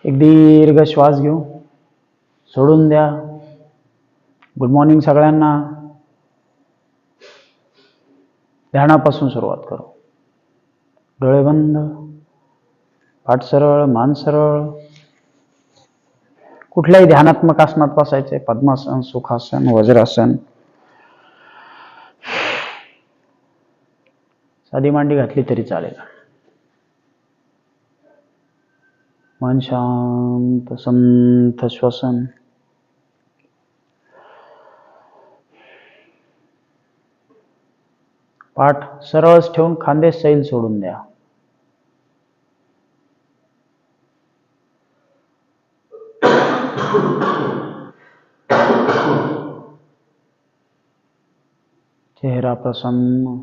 एक दीर्घ श्वास घेऊ, सोडून द्या. गुड मॉर्निंग सगळ्यांना. ध्यानापासून सुरुवात करू. डोळे बंद, पाठ सरळ, मान सरळ. कुठल्याही ध्यानात्मक आसनात बसायचे. पद्मासन, सुखासन, वज्रासन. साधी मांडी घातली तरी चालेल. मन शांत, संथ श्वसन. पाठ सरळच ठेवून खांदे सैल सोडून द्या. चेहरा प्रसन्न.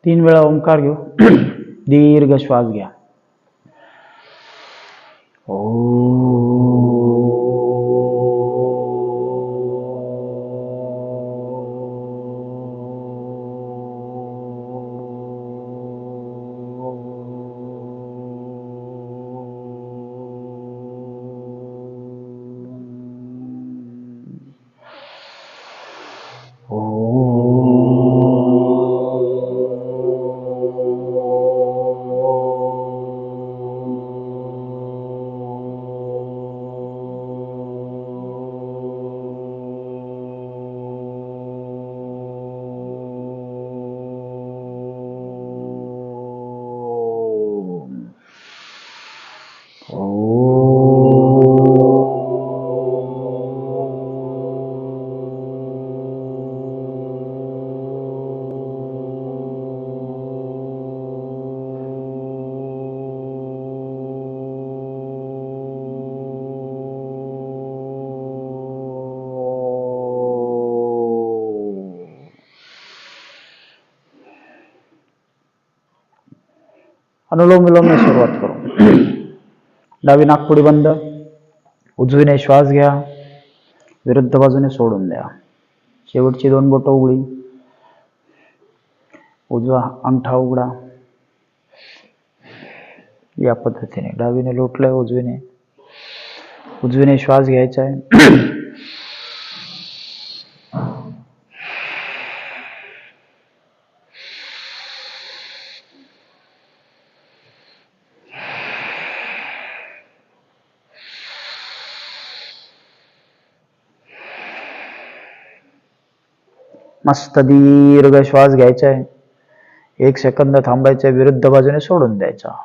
तीन वेळा ओंकार घेऊ. दीर्घ श्वास घ्या. अनुलोम विलोम सुरुवात करू. डावी नाकपुडी बंद, उजवीने श्वास घ्या, विरुद्ध बाजूने सोडून द्या. शेवटची दोन बोटं उघडी, उजवा अंगठा उघडा. या पद्धतीने डावीने लोटलंय, उजवीने श्वास घ्यायचा आहे. मस्त दीर्घ श्वास घ्यायचा आहे. 1 सेकंद थांबायचं, विरुद्ध बाजूने सोडून द्यायचा.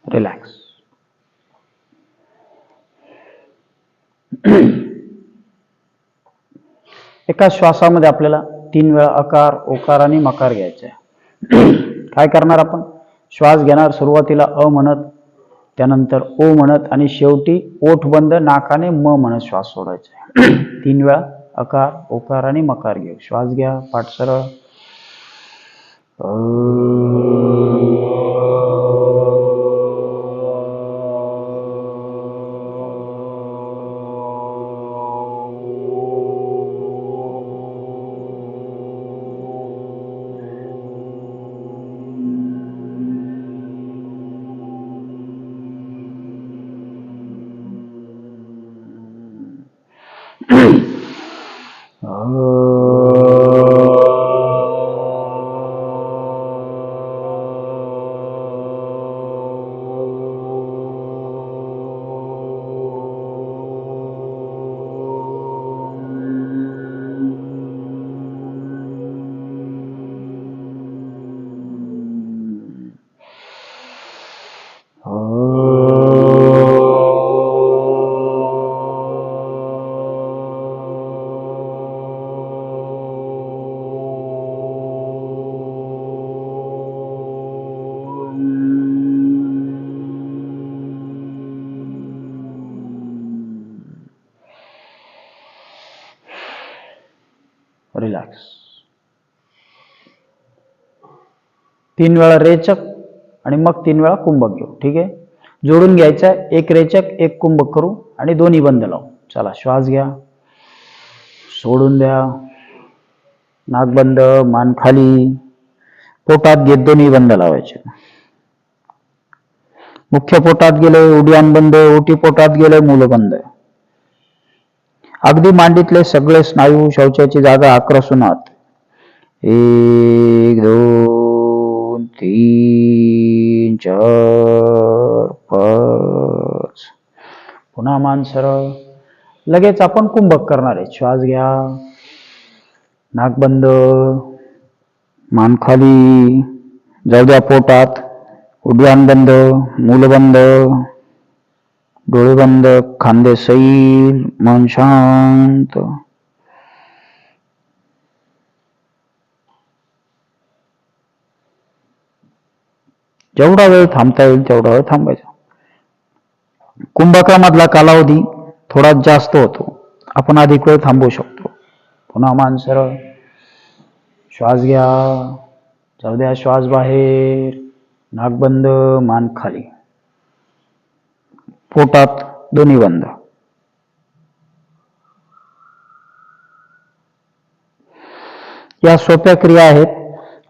रिलॅक्स. एका श्वासामध्ये आपल्याला 3 वेळा अकार, ओकार आणि मकार घ्यायचे आहे. काय करणार आपण? श्वास घेणार सुरुवातीला अ म्हणत, त्यानंतर ओ म्हणत आणि शेवटी ओठ बंद नाकाने म म्हणत श्वास सोडायचा. 3 वेळा अकार, ओकार आणि मकार घेऊ. श्वास घ्या, पाठ सरळ. रिलॅक्स. 3 वेळा रेचक आणि मग 3 वेळा कुंभक घेऊ. ठीक आहे. जोडून घ्यायचा. एक रेचक एक कुंभक करू आणि दोन्ही बंद लावू. चला श्वास घ्या, सोडून द्या. नाक बंद, मान खाली. पोटात घेत दोन्ही बंद लावायचे. मुख्य पोटात गेले, उड्डाण बंद. ओटी पोटात गेले, मूल बंद. अगदी मांडीतले सगळे स्नायू, शौचाची जागा आक्रसून आत. 1 2 3 4 5. पुन्हा मान सरळ. लगेच आपण कुंभक करणार आहे. श्वास घ्या, नाक बंद, मान खाली. जाऊ द्या पोटात. उड्डाण बंद, मूल बंद, डोळे बंद, खांदे सैल, मन शांत. जेवढा वेळ थांबता येईल तेवढा वेळ थांबायचा. कुंभकामधला कालावधी थोडा जास्त होतो. आपण अधिक वेळ थांबवू शकतो. पुन्हा मान सरळ. श्वास घ्या, जाऊ द्या श्वास बाहेर. नाक बंद, मान खाली. पोटात दोन्ही बंद. या सोप्या क्रिया आहेत.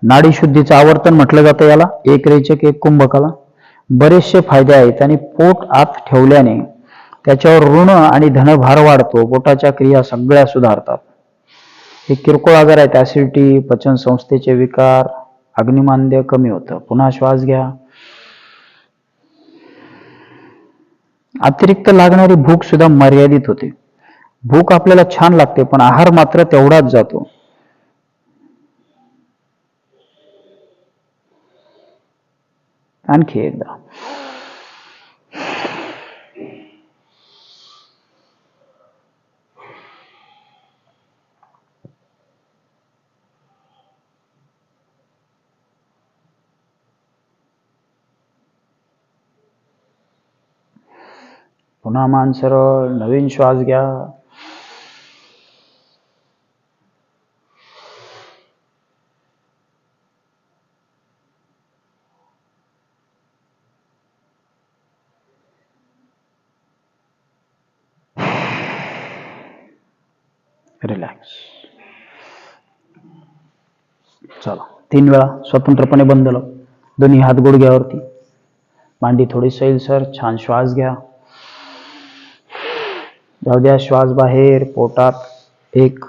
नाडी शुद्धीचं आवर्तन म्हटलं जातं याला. एक रेचक एक कुंभकाला. बरेचसे फायदे आहेत आणि पोट आत ठेवल्याने त्याच्यावर ऋण आणि धनभार वाढतो. पोटाच्या क्रिया सगळ्या सुधारतात. हे किरकोळ आजार आहेत. ऍसिडिटी, पचन संस्थेचे विकार, अग्निमांद्य कमी होतं. पुन्हा श्वास घ्या. अतिरिक्त लागणारी भूक सुद्धा मर्यादित होते. भूक आपल्याला छान लागते पण आहार मात्र तेवढाच जातो. आणखी एकदा. पुन्हा मान सरळ. नवीन श्वास घ्या. रिलॅक्स. चला 3 वेळा स्वतंत्रपणे बंद लाव. दोन्ही हात गुडघ्यावरती. मांडी थोडी सैलसर. छान श्वास घ्या. जाऊ द्या श्वास बाहेर. पोटात 1.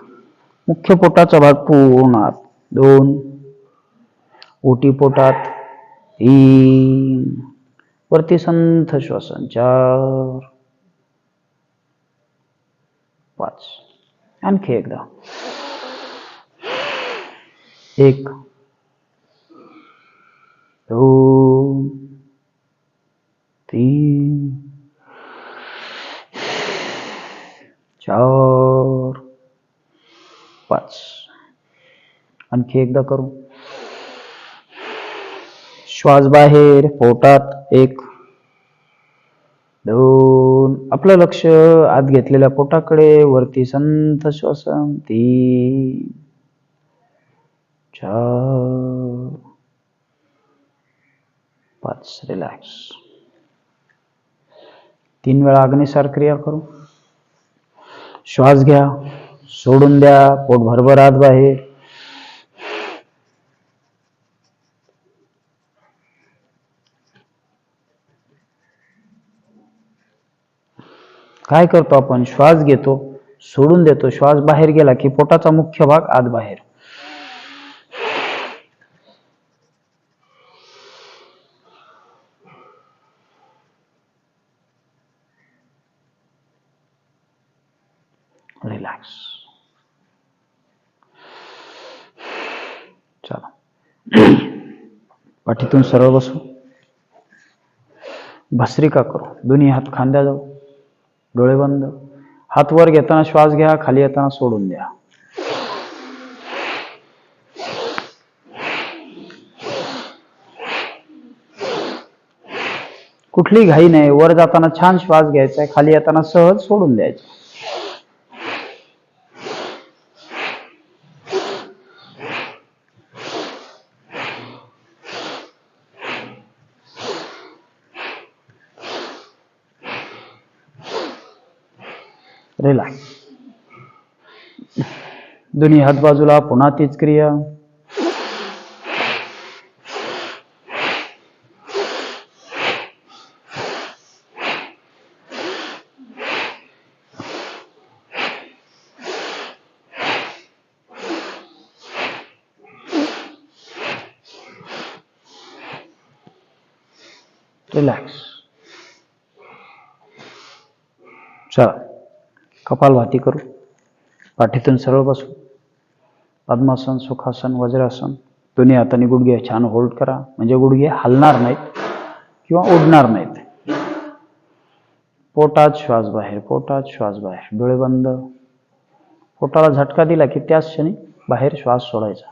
मुख्य पोटाचा भाग पूर्ण आत. 2. ओटी पोटात 3. वरती संथ श्वसन 4 5. आणखी एकदा. 1 2 3 4 5. आणखी एकदा करू. श्वास बाहेर. पोटात 1 2. आपलं लक्ष आत घेतलेल्या पोटाकडे. वरती संथ श्वसन 3 4 5. रिलॅक्स. 3 वेळा अग्निसार क्रिया करू. श्वास घ्या, सोडून द्या. पोट भरभर आत बाहेर. काय करतो आपण? श्वास घेतो, सोडून देतो. श्वास बाहेर गेला की पोटाचा मुख्य भाग आत बाहेर. रिलॅक्स. चला पाठीतून सरळ बसू. भस्त्रिका करू. दोन्ही हात खांद्याजवळ. डोळे बंद. हात वर घेताना श्वास घ्या, खाली येताना सोडून द्या. कुठली घाई नाही. वर जाताना छान श्वास घ्यायचा, खाली येताना सहज सोडून द्यायचा. रिलॅक्स. दोन्ही हात बाजूला, पुन्हा तीच क्रिया. रिलॅक्स. चला कपालभाती करू. पाठीतून सरळ बसू. पद्मासन, सुखासन, वज्रासन. दोन्ही हाताने गुडघे छान होल्ड करा, म्हणजे गुडघे हलणार नाहीत किंवा उडणार नाहीत. पोटात श्वास बाहेर, पोटात श्वास बाहेर. डोळे बंद. पोटाला झटका दिला की त्याच क्षणी बाहेर श्वास सोडायचा.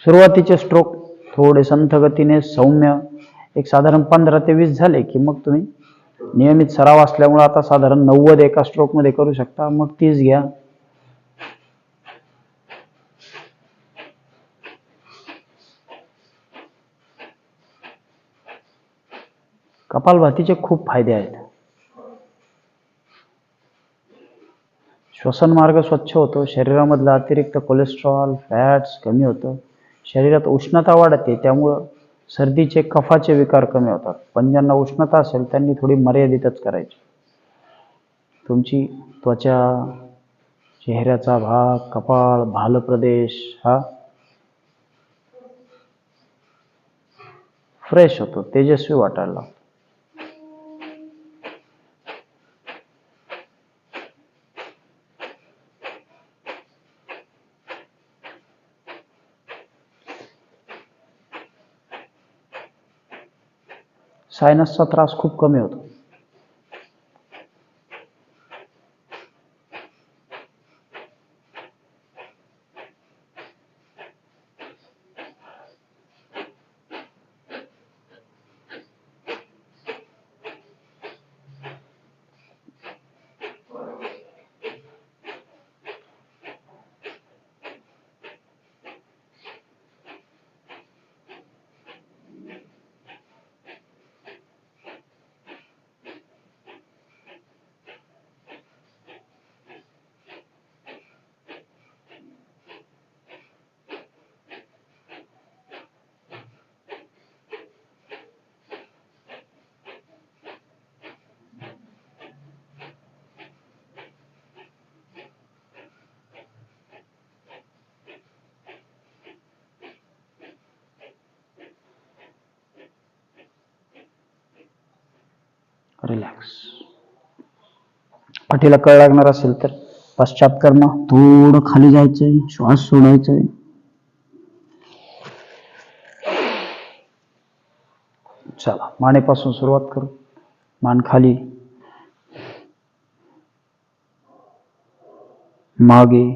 सुरुवातीचे स्ट्रोक थोडे संथ गतीने सौम्य, एक साधारण 15 ते 20 झाले की मग तुम्ही नियमित सराव असल्यामुळे आता साधारण 90 एका स्ट्रोक मध्ये करू शकता. मग 30 घ्या. कपालभातीचे खूप फायदे आहेत. श्वसन मार्ग स्वच्छ होतो. शरीरामधला अतिरिक्त कोलेस्ट्रॉल, फॅट्स कमी होतं. शरीरात उष्णता वाढते, त्यामुळं सर्दीचे, कफाचे विकार कमी होतात. पण ज्यांना उष्णता असेल त्यांनी थोडी मर्यादितच करायची. तुमची त्वचा, चेहऱ्याचा भाग, कपाळ, भाल प्रदेश हा फ्रेश होतो, तेजस्वी वाटायला लागतो. सायनसचा त्रास खूप कमी होतो. रिलॅक्स. पाठीला कळ लागणार असेल तर पश्चात करणं, थोडं खाली जायचंय, श्वास सोडायचंय. चला मानेपासून सुरुवात करू. मान खाली, मागे,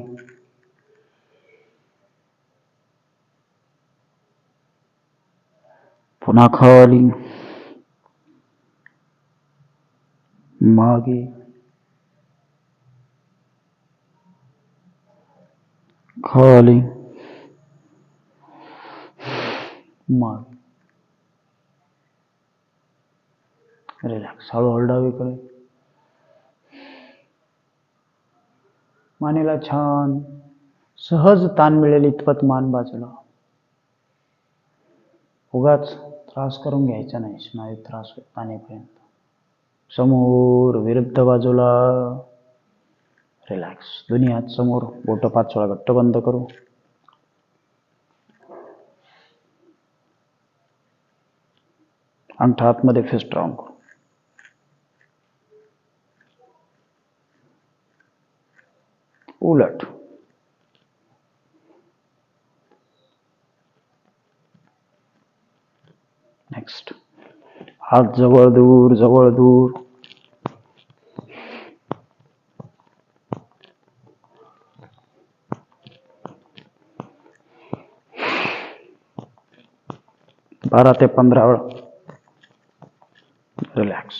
पुन्हा खाली, मागे, खाली, मागे. रिलॅक्स. हळूहळू डावीकडे. मानेला छान सहज ताण मिळेल इतपत मान बाजूला. उगाच त्रास करून घ्यायचा नाही, स्नायू त्रास होत पाण्यापर्यंत. समोर, विरुद्ध बाजूला. रिलॅक्स. दोन्ही हात समोर, बोट 5 वेळा घट्ट बंद करू. अंगठा आतमध्ये फिस्ट राऊंड करू. उलट. नेक्स्ट. हात जवळ दूर, जवळ दूर. बारा ते 15 वेळा. रिलॅक्स.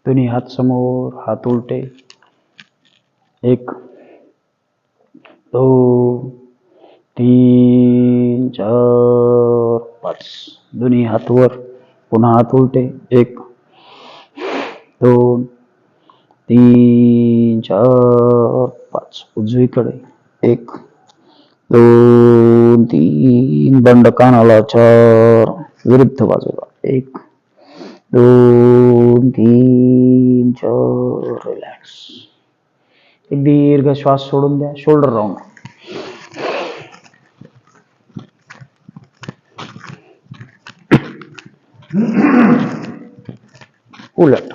दोन्ही हात समोर, हात उलटे. 1 2 3 4 4 5. दोन्ही हात वर, पुन्हा हात उलटे. 1 2 3 4 5. उजवीकडे 1 2 3. दंड कानाला 4. विरुद्ध बाजूला 1 2 3 4. रिलॅक्स. एक दीर्घ श्वास सोडून द्या. Shoulder round. उलट.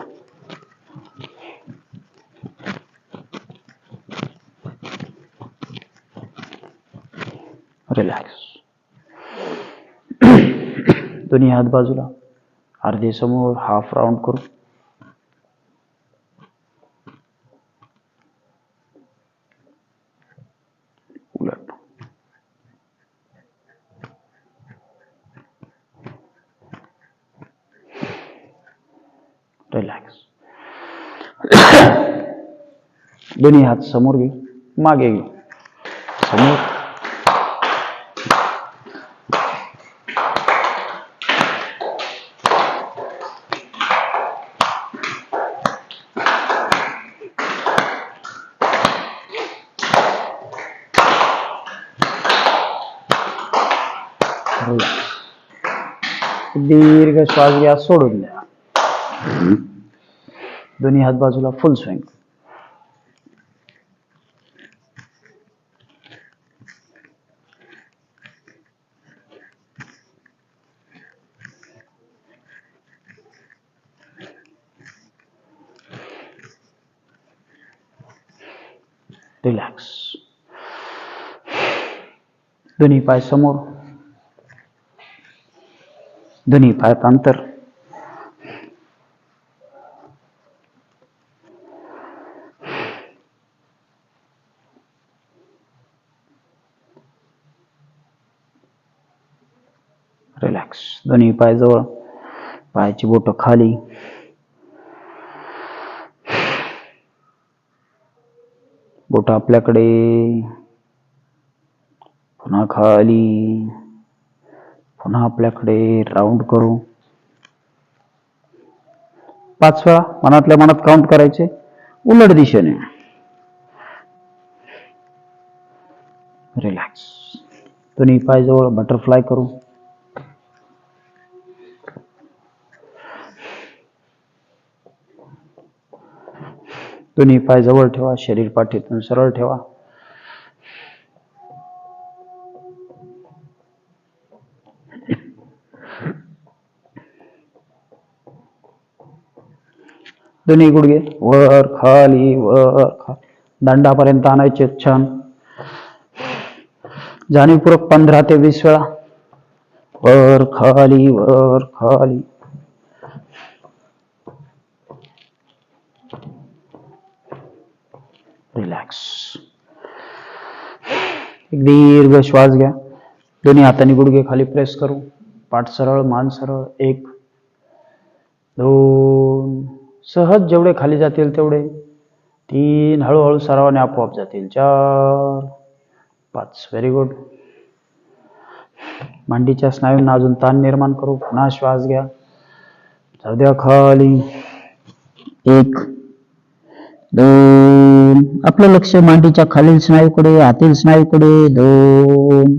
रिलॅक्स. दोन्ही हात बाजूला, अर्धे समोर, हाफ राऊंड करू. उलट. रिलॅक्स. दोन्ही हात समोर घे, मागे घे. समोर. दीर्घ श्वास घ्या, सोडून द्या. दोन्ही हात बाजूला, फुल स्विंग. रिलॅक्स. दोन्ही पाय समोर, दोन्ही पायात अंतर. रिलॅक्स. दोन्ही पाय जवळ, पायाची बोट खाली. बोट आपल्याकडे, पुन्हा खाली, पुन्हा आपल्याकडे. राऊंड करू. 5 वेळा मनातल्या मनात काउंट करायचे, उलट दिशेने. रिलॅक्स. दोन्ही पाय जवळ, बटरफ्लाय करू. दोन्ही पाय जवळ ठेवा, शरीर पाठीतून सरळ ठेवा. दोन्ही गुडघे वर खाली, वर खाली, दंडापर्यंत आणायचे. छान. जाणीवपूर्वक 15 ते 20 वेळा. वर खाली, वर खाली. रिलॅक्स. एक दीर्घ श्वास घ्या. दोन्ही हातांनी गुडघे खाली प्रेस करू. पाठ सरळ, मान सरळ. 1 2. सहज जेवढे खाली जातील तेवढे. 3. हळूहळू सरावाने आपोआप जातील. 4 5. Very good. मांडीच्या स्नायूंना अजून ताण निर्माण करू. पुन्हा श्वास घ्या. जाऊ द्या खाली. 1 2. आपलं लक्ष मांडीच्या खालील स्नायूकडे, आतील स्नायूकडे. 2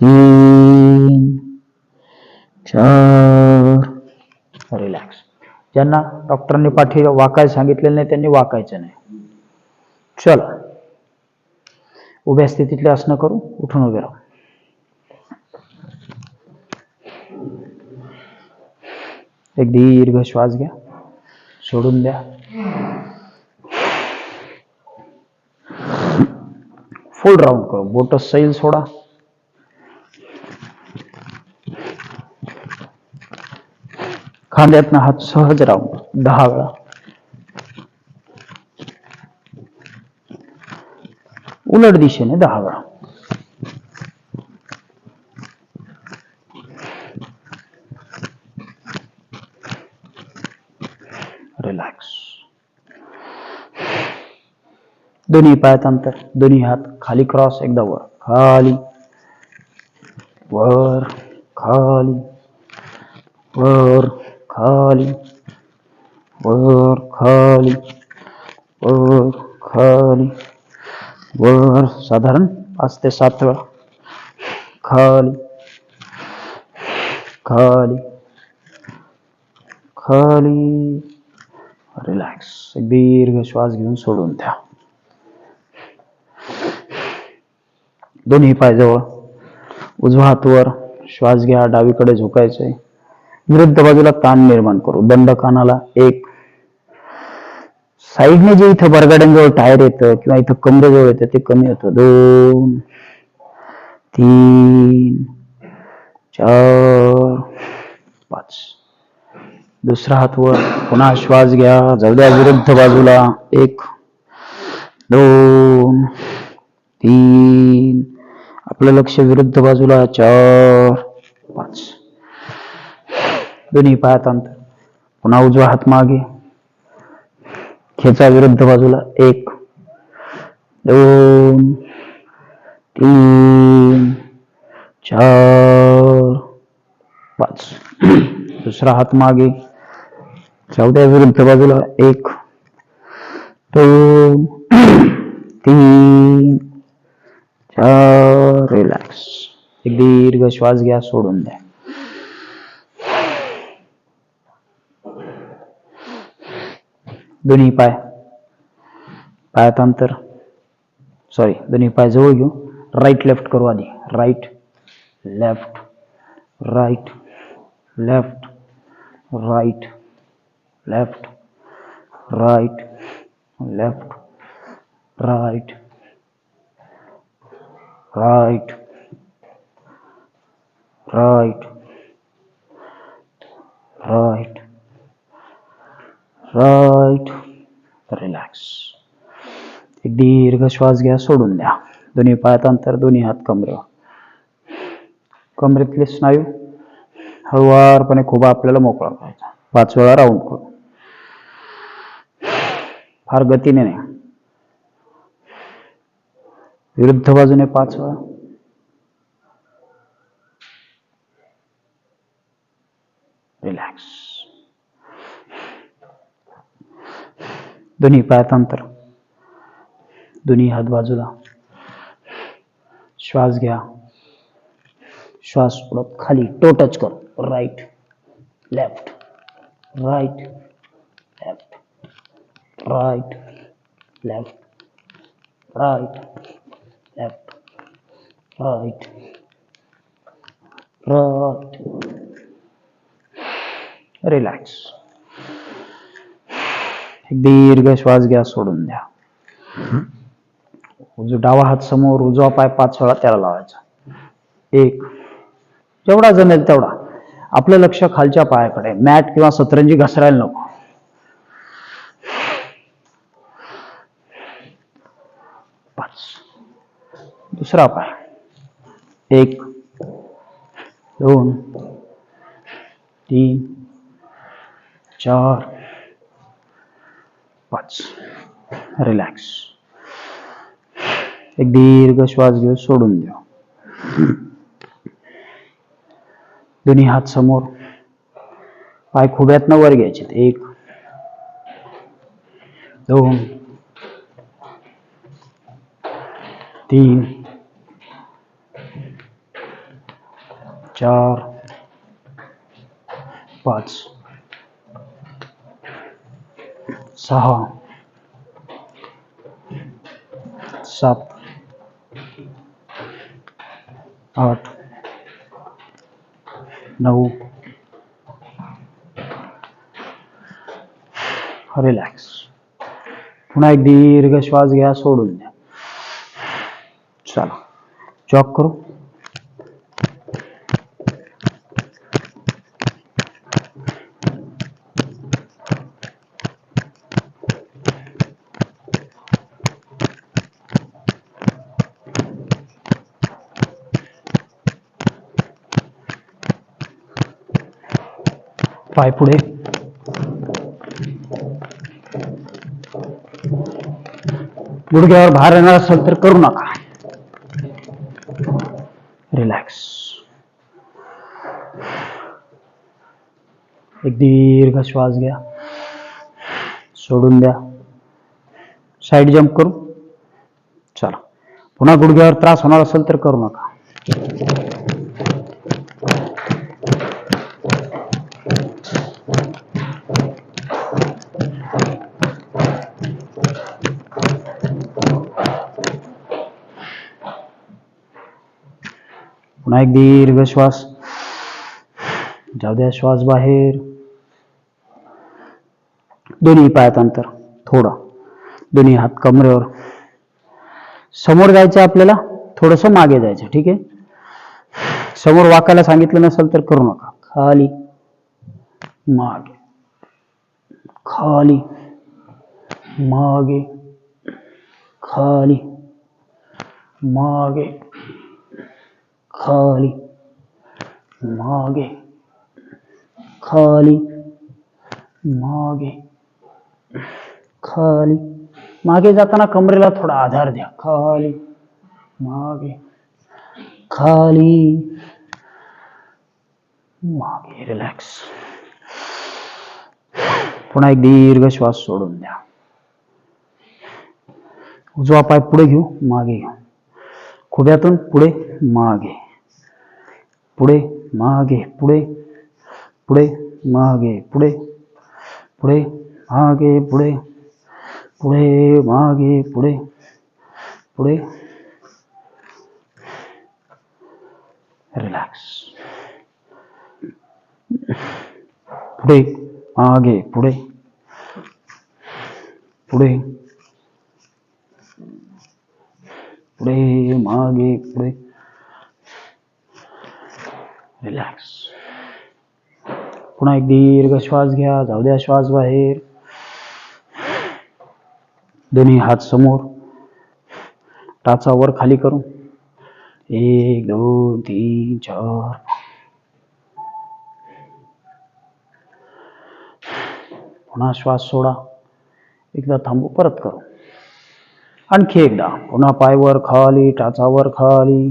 3 4. रिलॅक्स. ज्यांना डॉक्टरांनी पाठी वाकायला सांगितलेलं नाही त्यांनी वाकायचं नाही. चला, उभ्या स्थितीतले आसनं करू. उठून उभे राहू. एक दीर्घ श्वास घ्या, सोडून द्या. फुल राऊंड करू. बोट सैल सोडा. खांद्यातनं हात सहज राऊंड 10 वेळा. उलट दिशेने 10 वेळा. रिलॅक्स. दोन्ही पायात अंतर, दोन्ही हात खाली क्रॉस. एकदा वर खाली, वर खाली, वर खाली, वर खाली, वर खाली, वर, साधारण 5 ते 7 वेळा. खाली, खाली, खाली. रिलॅक्स. एक दीर्घ श्वास घेऊन सोडून द्या. दोन्ही पाय जवळ, उजवा हात वर, श्वास घ्या. डावीकडे झुकायचंय. विरुद्ध बाजूला कान निर्माण करू. दंड कानाला 1. साईडने जे इथं बरगाड्यांजवळ टायर येतं किंवा इथं कमरेजवळ येतं ते कमी होतं. 2, 3, 4, 5. दुसरा हात वर, पुन्हा श्वास घ्या. जाऊ द्या विरुद्ध बाजूला. 1, 2, 3. आपलं लक्ष विरुद्ध बाजूला. 4, 5. दोन्ही पायात अंतर. पुन्हा उजवा हात मागे, खेचा विरुद्ध बाजूला. 1, 2, 3, 4, 5. दुसरा हात मागे, जाऊ द्या विरुद्ध बाजूला. 1, 2, 3, 4. रिलॅक्स. एक दीर्घ श्वास घ्या. सोडून द्या. दोन्ही पायात अंतर. सॉरी, दोन्ही पाय जवळ घेऊ. राईट लेफ्ट करू आधी. Right left, right left, right left, right left, right right right right right. Relax. एक दीर्घ श्वास घ्या. सोडून द्या. दोन्ही पायात अंतर. दोन्ही हात कमरेवर. कमरेतले स्नायू हळुवारपणे खुबा आपल्याला मोकळा करायचा. 5 वेळा राऊंड करू. फार गतीने नाही. विरुद्ध बाजूने 5 वेळा. रिलॅक्स. दोन्ही पायात अंतर. दोन्ही हात बाजूला. श्वास घ्या. श्वास पुढं खाली टो टच करू. Right left, right left, right left, right left, right right. Relax. एक दीर्घ श्वास घ्या. सोडून द्या. डावा हात समोर. उजवा पाय 5 वेळा त्याला लावायचा. 1. जेवढा जमेल तेवढा. आपलं लक्ष खालच्या पायाकडे. मॅट किंवा सतरंजी घसरायला नको. 5. दुसरा पाय. 1, 2, 3, 4, 5. रिलॅक्स. एक दीर्घ श्वास घेऊ. सोडून द्या. दोन्ही हात समोर. पाय खुब्यातनं वर घ्यायचे. 1, 2, 3, 4, 5, 6, 7, 8, 9. रिलॅक्स. पुन्हा एक दीर्घ श्वास घ्या. सोडून द्या. चला जॉग करू. पाय पुढे. गुडघ्यावर भार येणार असेल तर करू नका. रिलॅक्स. एक दीर्घ श्वास घ्या, सोडून द्या. साईड जंप करू. चला, पुन्हा गुडघ्यावर त्रास होणार असेल तर करू नका. पुन्हा एक दीर्घ श्वास. जाऊ द्या श्वास बाहेर. दोन्ही पायात अंतर थोडं, दोन्ही हात कमरेवर. समोर जायचं आपल्याला, थोडस मागे जायचं. ठीक आहे, समोर वाकायला सांगितलं नसेल तर करू नका. खाली मागे, खाली मागे, खाली मागे, खाली मागे, खाली मागे, खाली. मागे जाताना कमरेला थोडा आधार द्या. खाली मागे, खाली मागे. रिलॅक्स. पुन्हा एक दीर्घ श्वास सोडून द्या. उजवा पाय पुढे घेऊ, मागे घेऊ. खुब्यातून पुढे मागे, पुढे मागे, पुढे पुढे मागे, पुढे पुढे मागे, पुढे पुढे मागे, पुढे पुढे. रिलॅक्स. पुढे मागे, पुढे पुढे पुढे मागे, पुढे. रिलॅक्स. पुन्हा एक दीर्घ श्वास घ्या. जाऊ द्या श्वास बाहेर. दोन्ही हात समोर, टाचा वर खाली करू. 1 2 3 4. पुन्हा श्वास सोडा. एकदा थांबू, परत करू. आणखी एकदा. पुन्हा पाय वर खाली, टाचा वर खाली.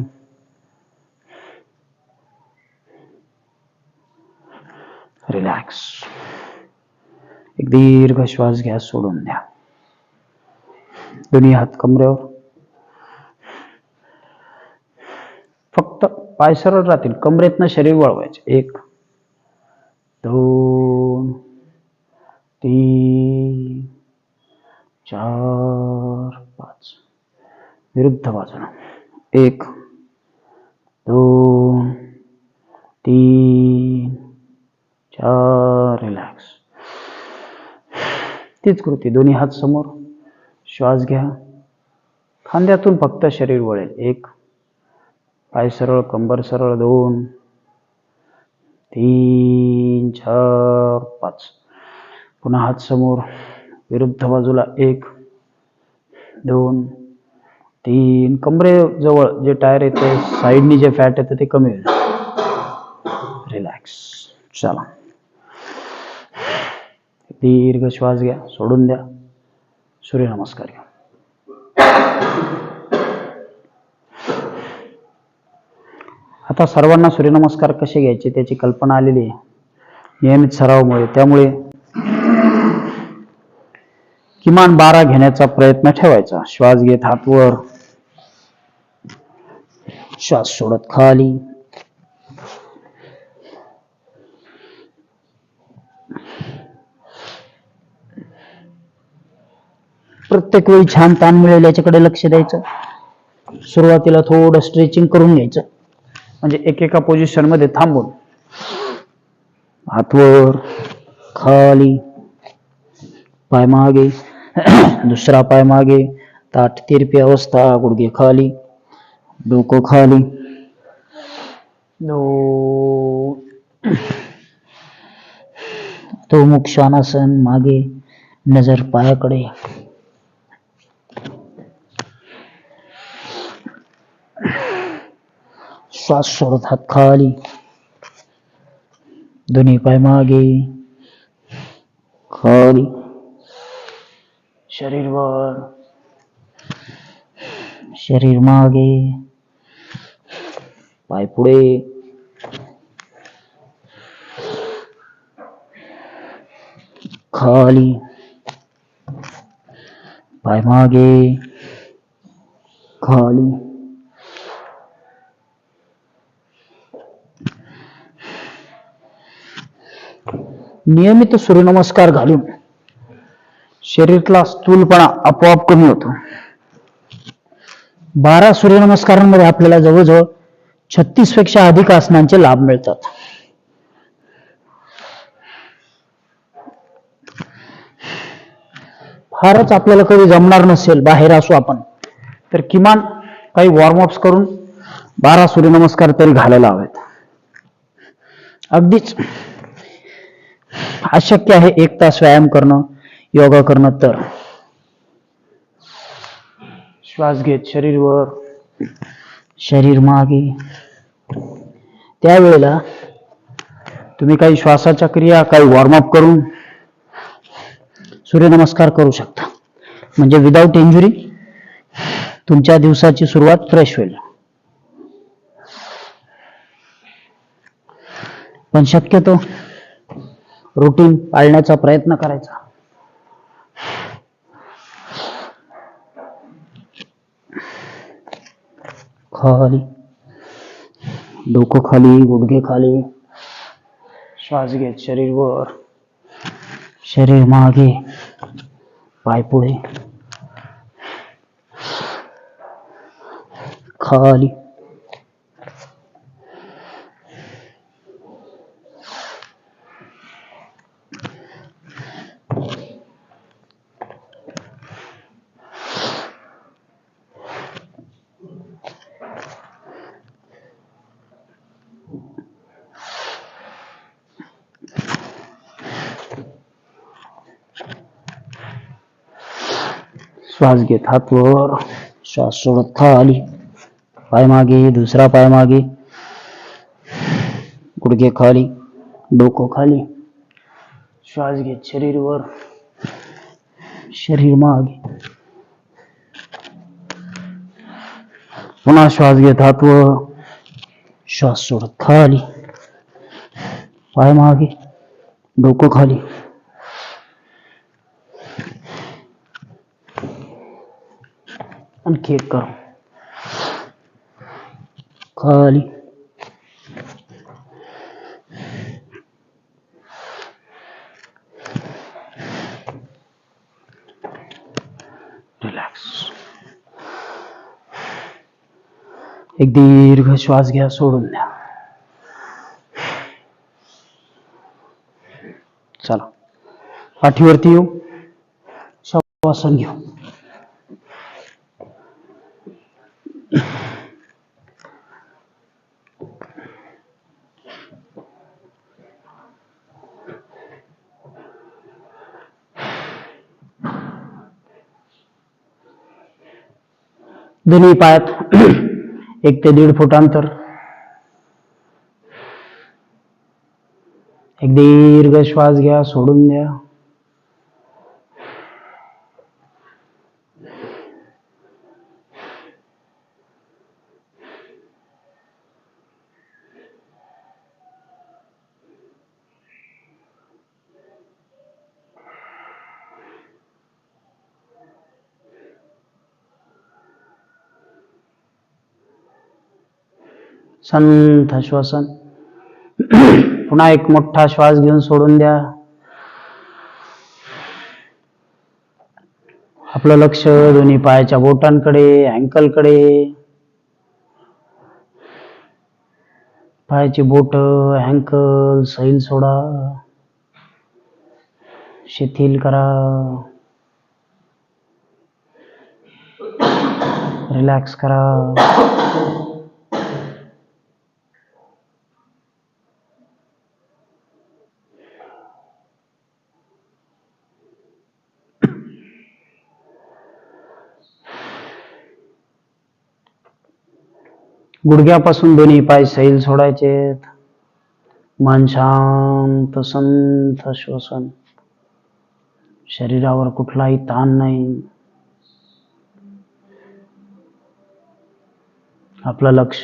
रिलॅक्स. एक दीर्घ श्वास घ्या, सोडून द्या. दोन्ही हात कमरेवर. फक्त पाय सरळ राहतील, कमरेतनं शरीर वळवायचे. 1 2 3 4 5. विरुद्ध बाजूला. 1 2 3 4. रिलॅक्स. तीच कृती. दोन्ही हात समोर. श्वास घ्या. खांद्यातून फक्त शरीर वळेल. 1 पाय सरळ, कंबर सरळ. 2 3 4 5. पुन्हा हात समोर, विरुद्ध बाजूला. 1 2 3. कमरेजवळ जे टायर येते, साईडनी जे फॅट येते ते कमी होईल. रिलॅक्स. चला, दीर्घ श्वास घ्या, सोडून द्या. सूर्यनमस्कार घ्या. आता सर्वांना सूर्यनमस्कार कसे घ्यायचे त्याची कल्पना आलेली आहे नियमित सरावामुळे. त्यामुळे किमान 12 घेण्याचा प्रयत्न ठेवायचा. श्वास घेत हात वर, श्वास सोडत खाली. प्रत्येक वेळी छान ताण मिळेल याच्याकडे लक्ष द्यायचं. सुरुवातीला थोडं स्ट्रेचिंग करून घ्यायचं, म्हणजे एकेका पोझिशन मध्ये थांबून. हात वर, खाली, पाय मागे, दुसरा पाय मागे, ताठ तिरपी अवस्था, गुडघे खाली, डोकं खाली. 2. अधोमुख श्वानासन, मागे, नजर पायाकडे. श्वास सोडत हात खाली, दोन्ही पाय मागे, खाली, शरीर वर, शरीर मागे, पाय पुढे. खाली, पाय मागे, खाली, नियमित सूर्यनमस्कार घालून शरीरातला स्थूलपणा आपोआप कमी होतो. 12 सूर्यनमस्कारांमध्ये आपल्याला जवळजवळ 36 पेक्षा अधिक आसनांचे लाभ मिळतात. फारच आपल्याला कधी जमणार नसेल, बाहेर असू आपण, तर किमान काही वॉर्मअप्स करून 12 सूर्यनमस्कार तरी घालायला हवेत. अगदीच अशक्य आहे 1 तास व्यायाम करणं, योगा करणं, तर श्वास घेत शरीर वर, शरीर मागे. त्यावेळेला तुम्ही काही श्वासाच्या क्रिया, काही वॉर्मअप करून सूर्यनमस्कार करू शकता. म्हणजे विदाऊट इंजुरी तुमच्या दिवसाची सुरुवात फ्रेश होईल. पण शक्यतो रुटीन पाळण्याचा प्रयत्न करायचा. खाली, डोकं खाली, गुडघे खाली, श्वास घेत शरीर वर, शरीर मागे, पाय पुढे, खाली, श्वास घेत हात वर, श्वास सोडत खाली, पाय मागे, दुसरा पाय मागे, गुडघे खाली, डोकं खाली, श्वास घेत शरीर वर, शरीर मागे, पुन्हा श्वास घेत हात वर, श्वास सोडत खाली, पाय मागे, डोकं खाली, आणखी एक करू, खाली, रिलॅक्स. एक दीर्घ श्वास घ्या, सोडून द्या. चला पाठीवरती येऊ, शवासन घेऊ. दोन्ही पायात 1 ते 1.5 फूट अंतर. एक दीर्घ श्वास घ्या, सोडून द्या. संथ श्वसन. पुन्हा एक मोठा श्वास घेऊन सोडून द्या. आपलं लक्ष दोन्ही पायाच्या बोटांकडे, अँकलकडे. पायाची बोट, अँकल सैल सोडा, शिथिल करा, रिलॅक्स करा. गुडघ्यापासून दोन्ही पाय सैल सोडायचे. मन शांत, संथ श्वसन. शरीरावर कुठलाही ताण नाही. आपलं लक्ष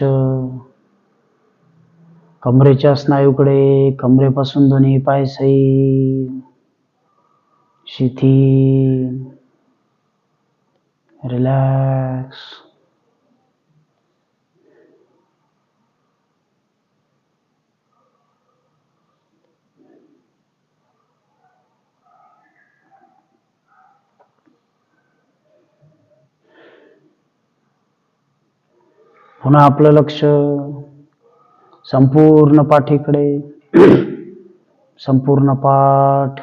कमरेच्या स्नायूकडे, कमरेपासून दोन्ही पाय सैल. शिथिल, रिलॅक्स. पुन्हा आपलं लक्ष संपूर्ण पाठीकडे. संपूर्ण पाठ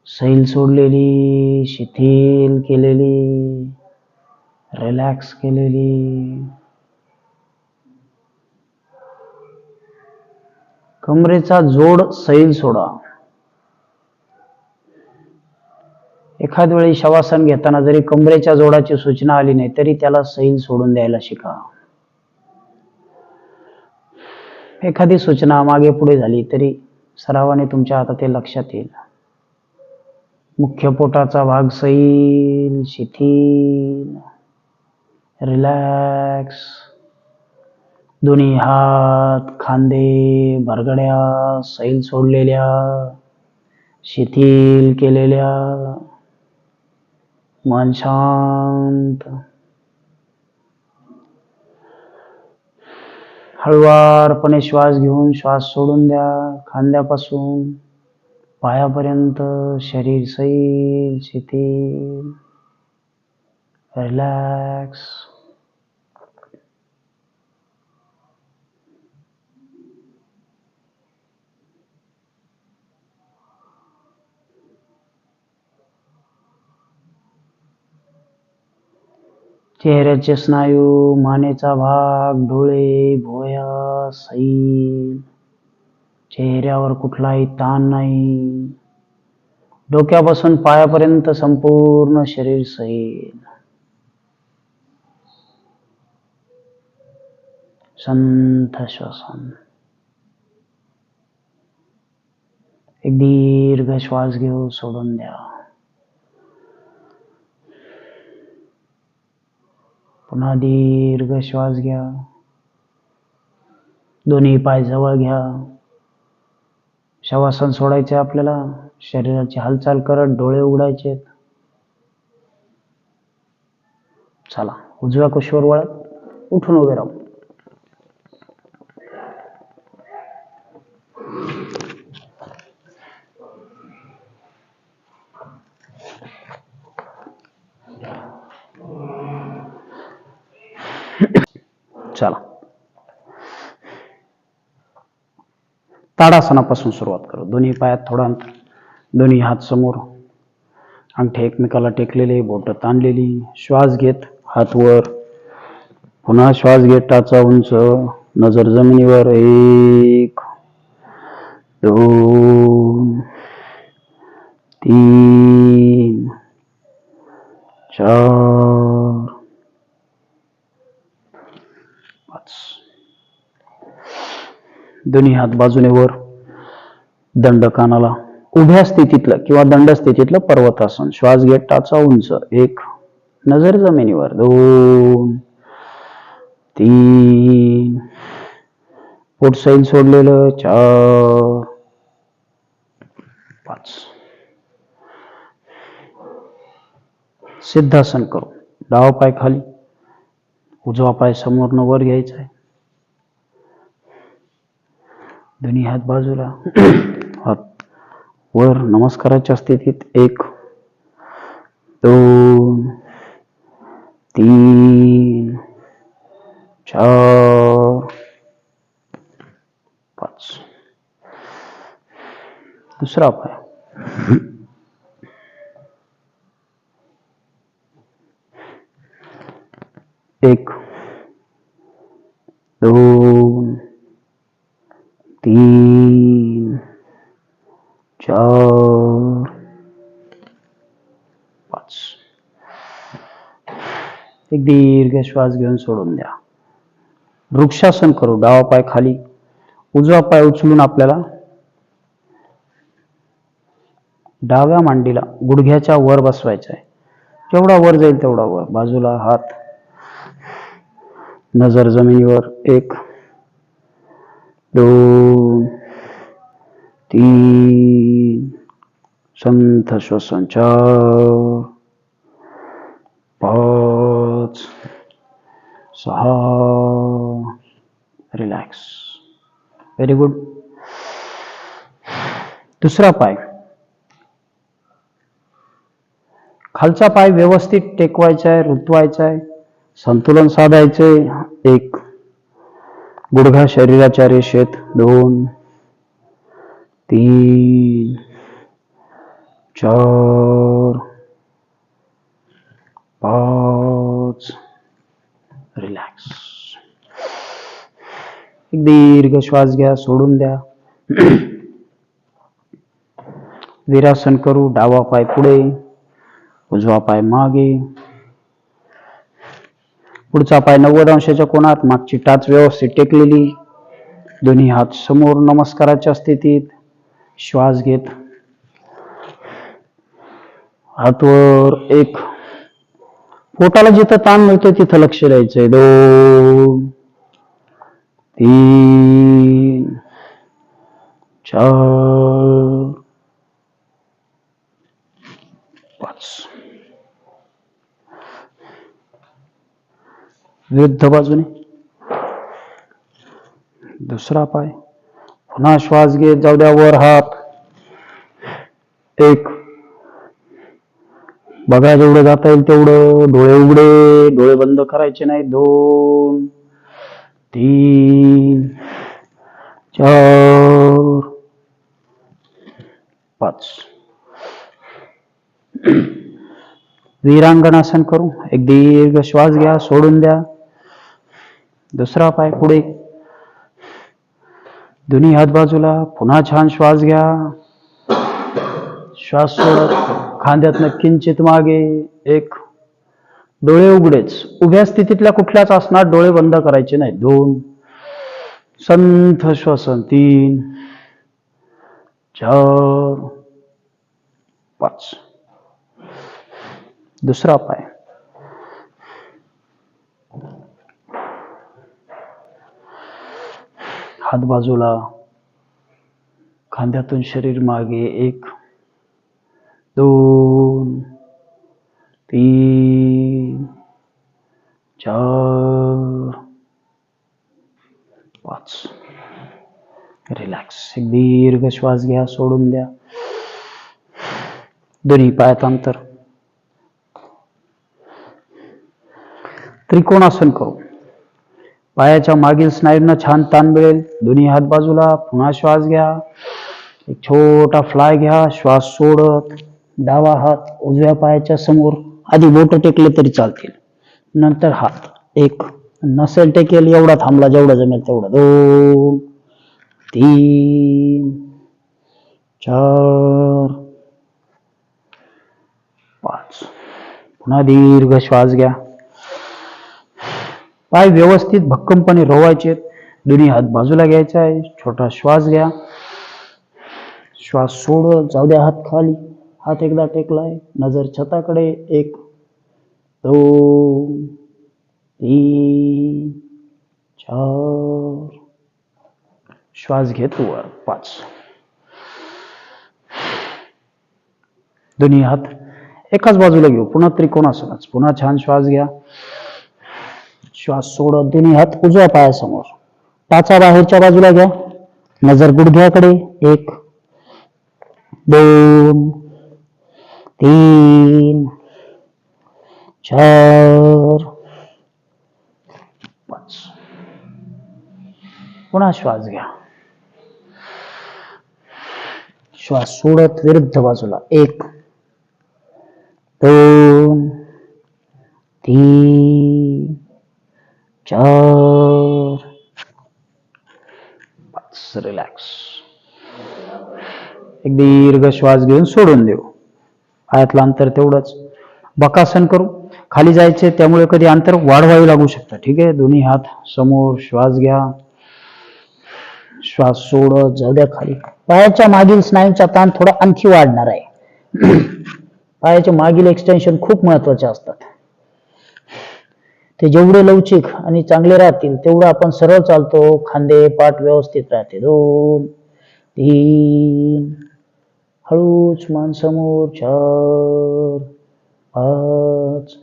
सैल सोडलेली, शिथिल केलेली, रिलॅक्स केलेली. कमरेचा जोड सैल सोडा. एखाद वेळी शवासन घेताना जरी कमरेच्या जोडाची सूचना आली नाही तरी त्याला सैल सोडून द्यायला शिका. एखादी सूचना मागे पुढे झाली तरी सरावाने तुमच्या आता ते लक्षात येईल. मुख्य पोटाचा भाग सैल, शिथिल, रिलॅक्स. दोन्ही हात, खांदे, बरगड्या सैल सोडलेल्या, शिथिल केलेल्या. मन शांत. हळुवारपणे श्वास घेऊन श्वास सोडून द्या. खांद्यापासून पायापर्यंत शरीर सैल, शिथिल, रिलॅक्स. चेहऱ्याचे स्नायू, मानेचा भाग, डोळे, भोया सैल. चेहऱ्यावर कुठलाही ताण नाही. डोक्यापासून पायापर्यंत संपूर्ण शरीर सैल. संथ श्वसन. एक दीर्घ श्वास घेऊ, सोडून द्या. पुन्हा दीर्घ श्वास घ्या. दोन्ही पाय जवळ घ्या. शवासन सोडायचे आपल्याला. शरीराची हालचाल करत डोळे उघडायचे. चला, उजव्या कुशीवर वळत उठून उभे राहू. चला, ताडासनापासून सुरुवात करू. दोन्ही पायात थोडं अंतर, दोन्ही हात समोर, अंगठे एकमेकाला टेकलेले, बोट ताणलेली. श्वास घेत हात वर. पुन्हा श्वास घेत टाचा उंच, नजर जमिनीवर. 1 2 3 4 5. दोन्ही हात बाजूने वर. दंड कानाला. उभ्या स्थितीतलं किंवा दंड स्थितीतलं पर्वतासन. श्वास घेत टाचा उंच. 1 नजर जमिनीवर. 2 3 पोट सैल सोडलेलं. 4 5. सिद्धासन करू. डावा पाय खाली, उजवा पाय समोरनं वर घ्यायचा आहे. दोन्ही हात बाजूला. हात वर नमस्काराच्या स्थितीत. 1 2 3 4 5. दुसरा पाय. 1 2 3 4 5. एक दीर्घ श्वास घेऊन सोडून द्या. वृक्षासन करू. डावा पाय खाली, उजवा पाय उचलून आपल्याला डाव्या मांडीला गुडघ्याच्या वर बसवायचा आहे. जेवढा वर जाईल तेवढा वर. बाजूला हात, नजर जमिनीवर. 1 2 3 संथ श्वसन 4 5 6 रिलॅक्स. Very good. दुसरा पाय, खालचा पाय व्यवस्थित टेकवायचा आहे, रुतवायचा आहे, संतुलन साधायचे. 1 गुडघा शरीराच्या रेषेत, 2 3 4 5 रिलॅक्स. एक दीर्घ श्वास घ्या, सोडून द्या. वीरासन करू. डावा पाय पुढे, उजवा पाय मागे, पुढचा पाय 90 अंशाच्या कोनात, मागची टाच व्यवस्थित टेकलेली, दोन्ही हात समोर नमस्काराच्या स्थितीत. श्वास घेत हातवर. 1 पोटाला जिथं ताण मिळतो तिथं लक्ष द्यायचंय. 2 3 4 5. विरुद्ध बाजूने दुसरा पाय. पुन्हा श्वास घेत जाऊ द्या. वर हात. 1 बघा जेवढं जाता येईल तेवढं. डोळे उघडे, डोळे बंद करायचे नाही. 2 3 4 5. वीरांगणासन करू. एक दीर्घ श्वास घ्या, सोडून द्या. दुसरा पाय पुढे, दोन्ही हात बाजूला. पुन्हा छान श्वास घ्या. श्वास सोडत खांद्यातनं किंचित मागे. 1 डोळे उघडेच. उभ्या स्थितीतल्या कुठल्याच आसनात डोळे बंद करायचे नाही. 2 संथ श्वसन. 3 4 5. दुसरा पाय, हात बाजूला, खांद्यातून शरीर मागे. 1 2 3 4 5. रिलॅक्स. एक दीर्घ श्वास घ्या, सोडून द्या. दोन्ही पायात अंतर. त्रिकोणासन करू. पायाच्या मागील स्नायूंना छान ताण मिळेल. दोन्ही हात बाजूला. पुन्हा श्वास घ्या. एक छोटा फ्लाय घ्या. श्वास सोडत डावा हात उजव्या पायाच्या समोर. आधी बोट टेकले तरी चालतील, नंतर हात. 1 नसेल टेकेल एवढा थांबला, जेवढा जमेल तेवढा. 2 3 4 5. पुन्हा दीर्घ श्वास घ्या. पाय व्यवस्थित भक्कमपणे रोवायचे. दोन्ही हात बाजूला घ्यायचा आहे. छोटा श्वास घ्या. श्वास सोडत जाऊ द्या हात खाली. हात एकदा टेकलाय, नजर छताकडे. 1 2 3 4. श्वास घेत वर. 5. दोन्ही हात एकाच बाजूला घेऊ. पुन्हा त्रिकोणासनच. पुन्हा छान श्वास घ्या. श्वास सोडत दोन्ही हात उजव्या पायासमोर. टाचा बाहेरच्या बाजूला घ्या. नजर गुडघ्याकडे. 1 2 3 4 5. पुन्हा श्वास घ्या. श्वास सोडत विरुद्ध बाजूला. 1 2 3 4 5. रिलॅक्स. एक दीर्घ श्वास घेऊन सोडून देऊ. पायातलं अंतर तेवढंच. बकासन करू. खाली जायचे, त्यामुळे कधी अंतर वाढवावे लागू शकतं. ठीक आहे. दोन्ही हात समोर. श्वास घ्या. श्वास सोडत जाऊ द्या खाली. पायाच्या मागील स्नायूंचा ताण थोडा आणखी वाढणार आहे. पायाचे मागील एक्सटेन्शन खूप महत्वाचे असतात. ते जेवढे लवचिक आणि चांगले राहतील तेवढं आपण सरळ चालतो. खांदे पाठ व्यवस्थित राहते. 2 3 हळूच मान समोर. 4 5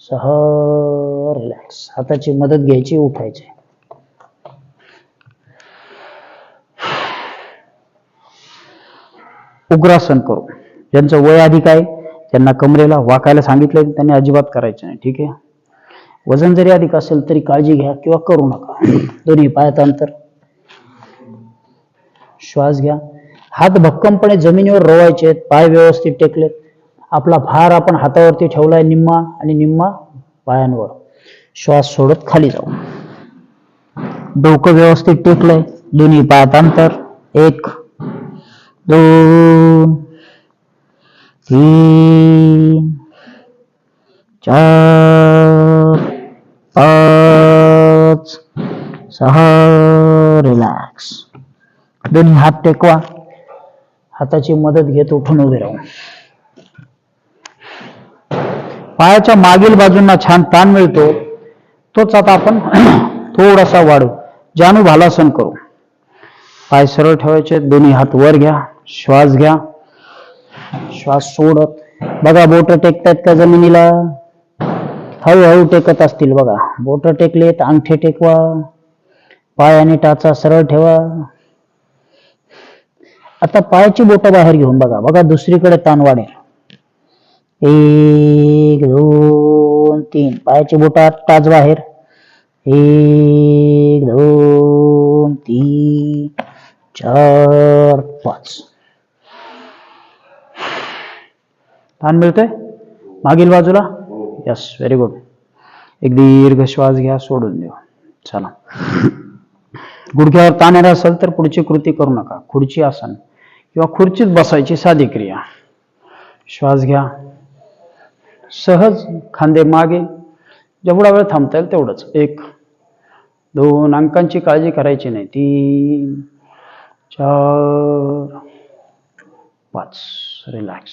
6. रिलॅक्स. हाताची मदत घ्यायची, उठायचे. उग्रासन करू. ज्यांचं वय अधिक आहे, त्यांना कमरेला वाकायला सांगितलंय, त्यांनी अजिबात करायचं नाही. ठीक आहे. वजन जरी अधिक असेल तरी काळजी घ्या किंवा करू नका. दोन्ही पायात अंतर. श्वास घ्या. हात भक्कमपणे जमिनीवर रोवायचे, पाय व्यवस्थित टेकलेत. आपला भार आपण हातावरती ठेवलाय, निम्मा आणि निम्मा पायांवर. श्वास सोडत खाली जाऊ. डोकं व्यवस्थित टेकलंय, दोन्ही पायात अंतर. 1 2 3 4 5 6. रिलॅक्स. दोन्ही हात टेकवा. हाताची मदत घेत उठून उभे राहू. पायाच्या मागील बाजूंना छान ताण मिळतो, तोच आता आपण थोडासा वाढू. जानू भालासन करू. पाय सरळ ठेवायचे, दोन्ही हात वर घ्या. श्वास घ्या. श्वास सोडत बघा, बोट टेकतायत का जमिनीला? हळूहळू टेकत असतील बघा. बोट टेकलेत, अंगठे टेकवा. पाय आणि टाचा सरळ ठेवा. आता पायाची बोटं बाहेर घेऊन बघा. बघा दुसरीकडे ताण वाढेल. 1 2 3. पायाची बोटं टाच बाहेर. 1 2 3 4 5. ताण मिळतोय मागील बाजूला? Yes, very good. एक दीर्घ श्वास घ्या, सोडून देऊ. चला. गुडघ्यावर ताण येणार असेल तर पुढची कृती करू नका. खुर्ची आसन किंवा खुर्चीत बसायची साधी क्रिया. श्वास घ्या. सहज खांदे मागे. जेवढा वेळ थांबता येईल तेवढंच. 1 2. अंकांची काळजी करायची नाही. 3 4 5. रिलॅक्स.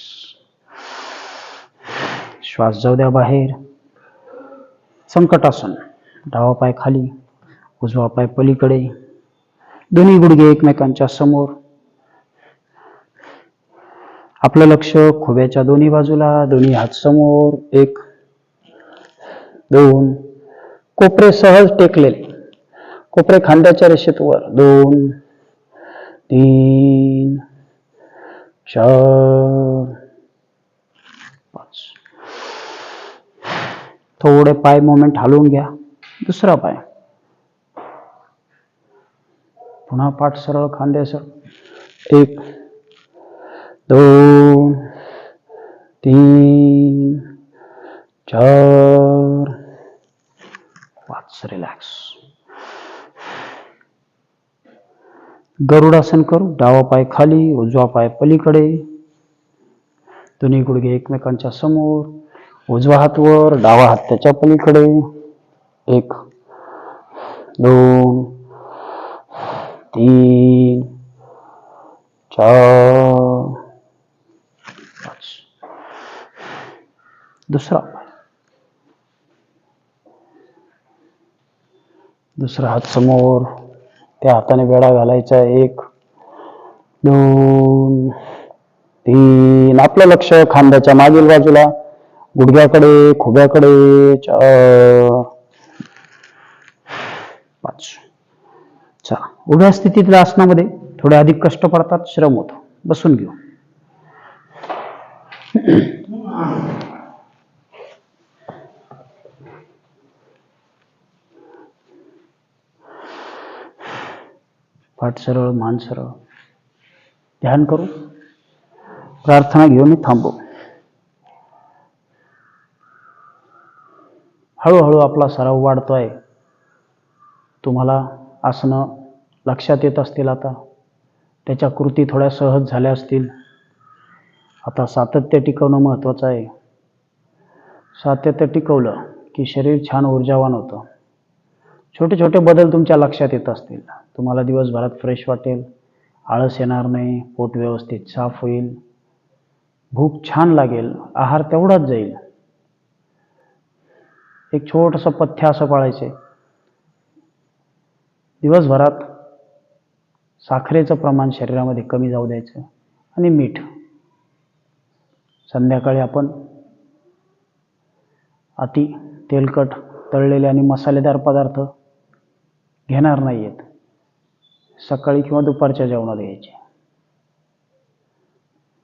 श्वास जाऊ द्या बाहेर. संकटासन. डावा पाय खाली, उजवा पाय पलीकडे. दोन्ही गुडघे एकमेकांच्या समोर. आपलं लक्ष खुब्याच्या दोन्ही बाजूला. दोन्ही हात समोर. 1 2. कोपरे सहज टेकलेले. कोपरे खांद्याच्या रेषेत वर. 2 3 4 5. थोडे पाय मोमेंट हलवून घ्या. दुसरा पाय. पुन्हा पाठ सरळ, खांदे सरळ. 1 2 3 4 5. रिलॅक्स. गरुडासन करू. डावा पाय खाली, उजवा पाय पलीकडे. दोन्ही गुडघे एकमेकांच्या समोर. उजवा हात वर, डावा हात त्याच्या पलीकडे. 1 2 3 4 5. दुसरा पाय. दुसरा हात समोर, त्या हाताने बेडा घालायचा. 1 2 3. आपलं लक्ष खांद्याच्या मागील बाजूला, गुडघ्याकडे, खुब्याकडे. 4 5. चला. उभ्या स्थितीतल्या आसनामध्ये थोडे अधिक कष्ट पडतात, श्रम होतो. बसून घेऊ. पाठ सरळ, मान सरळ. ध्यान करू. प्रार्थना घेऊन थांबू. हळूहळू आपला सराव वाढतोय. तुम्हाला आसनं लक्षात येत असतील आता. त्याच्या कृती थोड्या सहज झाल्या असतील. आता सातत्य टिकवणं महत्त्वाचं आहे. सातत्य टिकवलं की शरीर छान ऊर्जावान होतं. छोटे छोटे बदल तुमच्या लक्षात येत असतील. तुम्हाला दिवसभरात फ्रेश वाटेल, आळस येणार नाही, पोट व्यवस्थित साफ होईल, भूक छान लागेल, आहार तेवढाच जाईल. एक छोटंसं पथ्य असं पाळायचे. दिवसभरात साखरेचं प्रमाण शरीरामध्ये कमी जाऊ द्यायचं आणि मीठ. संध्याकाळी आपण अति तेलकट, तळलेले आणि मसालेदार पदार्थ घेणार नाही आहेत. सकाळी किंवा दुपारच्या जेवणात घ्यायचे.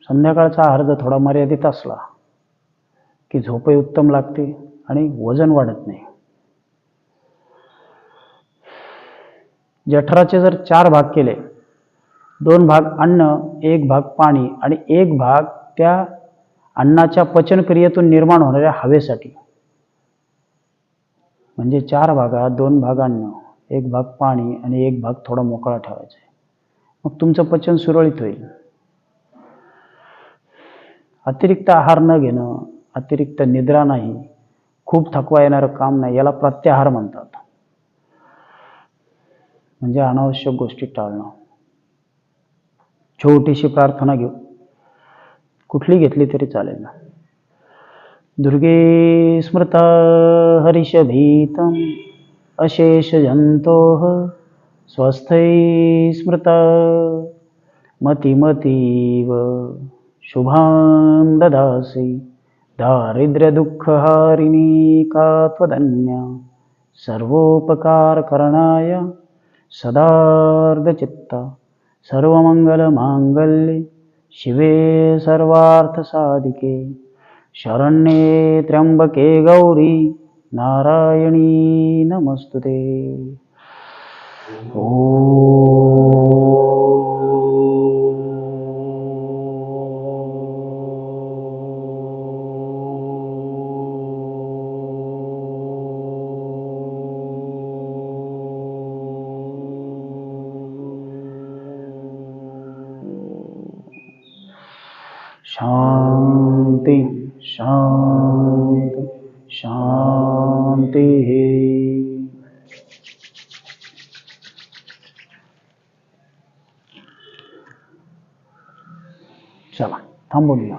संध्याकाळचा आहार जर थोडा मर्यादित असला की झोपही उत्तम लागते आणि वजन वाढत नाही. जठराचे जर 4 भाग केले, 2 भाग अन्न, 1 भाग पाणी आणि 1 भाग त्या अन्नाच्या पचनक्रियेतून निर्माण होणाऱ्या हवेसाठी, म्हणजे 4 भागात 2 भाग अन्न, 1 भाग पाणी आणि 1 भाग थोडा मोकळा ठेवायचा आहे. मग तुमचं पचन सुरळीत होईल. अतिरिक्त आहार न घेणं, अतिरिक्त निद्रा नाही, खूप थकवा येणारं काम नाही, याला प्रत्याहार म्हणतात. म्हणजे अनावश्यक गोष्टी टाळणं. छोटीशी प्रार्थना घेऊ, कुठली घेतली तरी चालेल. दुर्गे स्मृता हरिषभीतम अशेष जंतोः स्वस्थै स्मृता मतिमतीव शुभां ददासि दारिद्र्यदुःखहारिणी का त्वदन्या सर्वोपकारकरणाय सदार्धचित्ता सर्वमंगलमांगल्ये शिवे सर्वार्थसाधिके शरण्ये त्र्यंबके गौरी नारायणी नमस्तुते. शांति शांति शांति. चला थांबून घ्या.